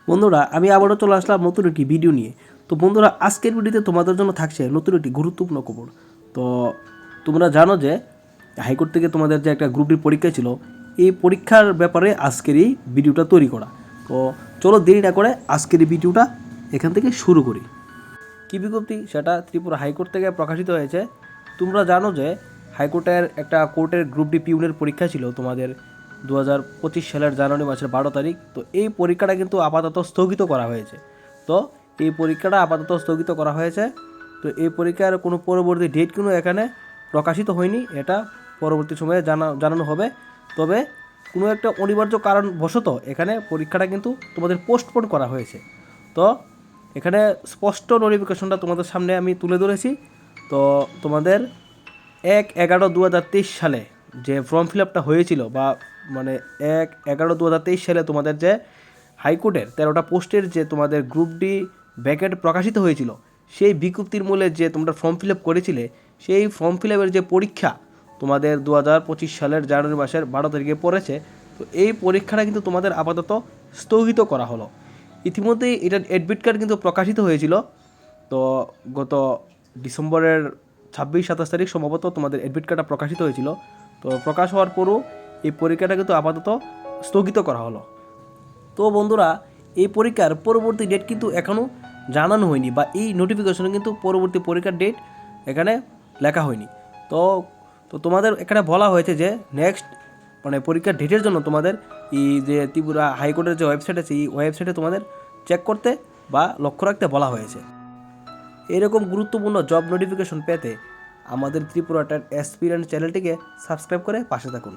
বন্ধুরা, আমি আবারও চলে আসলাম নতুন একটি ভিডিও নিয়ে। তো বন্ধুরা, আজকের ভিডিওতে তোমাদের জন্য থাকছে নতুন একটি গুরুত্বপূর্ণ খবর। তো তোমরা জানো যে হাইকোর্ট থেকে তোমাদের যে একটা গ্রুপ ডি পরীক্ষা ছিল, এই পরীক্ষার ব্যাপারে আজকের এই ভিডিওটা তৈরি করা। তো চলো দেরি না করে আজকের এই ভিডিওটা এখান থেকে শুরু করি। কী বিজ্ঞপ্তি সেটা ত্রিপুরা হাইকোর্ট থেকে প্রকাশিত হয়েছে। তোমরা জানো যে হাইকোর্টের একটা কোর্টের গ্রুপ ডি পিউনের পরীক্ষা ছিল তোমাদের 2025 সালের জানুয়ারি মাসের 12 তারিখ। তো এই পরীক্ষাটা কিন্তু আপাতত স্থগিত করা হয়েছে। তো এই পরীক্ষাটা আপাতত স্থগিত করা হয়েছে। তো এই পরীক্ষার কোনো পরবর্তী ডেট কিন্তু এখানে প্রকাশিত হয়নি, এটা পরবর্তী সময়ে জানানো হবে। তবে কোনো একটা অনিবার্য কারণবশত এখানে পরীক্ষাটা কিন্তু তোমাদের পোস্টপোন করা হয়েছে। তো এখানে স্পষ্ট নোটিফিকেশনটা তোমাদের সামনে আমি তুলে ধরেছি। তো তোমাদের 1/11/2023 সালে যে ফর্ম ফিল আপটা হয়েছিল, বা মানে 1/11/2023 সালে তোমাদের যে হাইকোর্টের 13টা পোস্টের যে তোমাদের গ্রুপ ডি ব্যাকেট প্রকাশিত হয়েছিল, সেই বিজ্ঞপ্তির মূলে যে তোমরা ফর্ম ফিল আপ করেছিলে, সেই ফর্ম ফিল আপের যে পরীক্ষা তোমাদের 2025 সালের জানুয়ারি মাসের 12 তারিখে পড়েছে। তো এই পরীক্ষাটা কিন্তু তোমাদের আপাতত স্থগিত করা হলো। ইতিমধ্যেই এটার অ্যাডমিট কার্ড কিন্তু প্রকাশিত হয়েছিল। তো গত ডিসেম্বরের 26-27 তারিখ সম্ভবত তোমাদের অ্যাডমিট কার্ডটা প্রকাশিত হয়েছিল। তো প্রকাশ হওয়ার পরও এই পরীক্ষাটা কিন্তু আপাতত স্থগিত করা হলো। তো বন্ধুরা, এই পরীক্ষার পরবর্তী ডেট কিন্তু এখনও জানানো হয়নি, বা এই নোটিফিকেশনে কিন্তু পরবর্তী পরীক্ষার ডেট এখানে লেখা হয়নি। তো তো তোমাদের এখানে বলা হয়েছে যে নেক্সট মানে পরীক্ষার ডেটের জন্য তোমাদের এই যে ত্রিপুরা হাইকোর্টের যে ওয়েবসাইট আছে, এই ওয়েবসাইটে তোমাদের চেক করতে বা লক্ষ্য রাখতে বলা হয়েছে। এরকম গুরুত্বপূর্ণ জব নোটিফিকেশন পেতে আমাদের ত্রিপুরা টেট অ্যাসপিরেন্ট চ্যানেলটিকে সাবস্ক্রাইব করে পাশে থাকুন।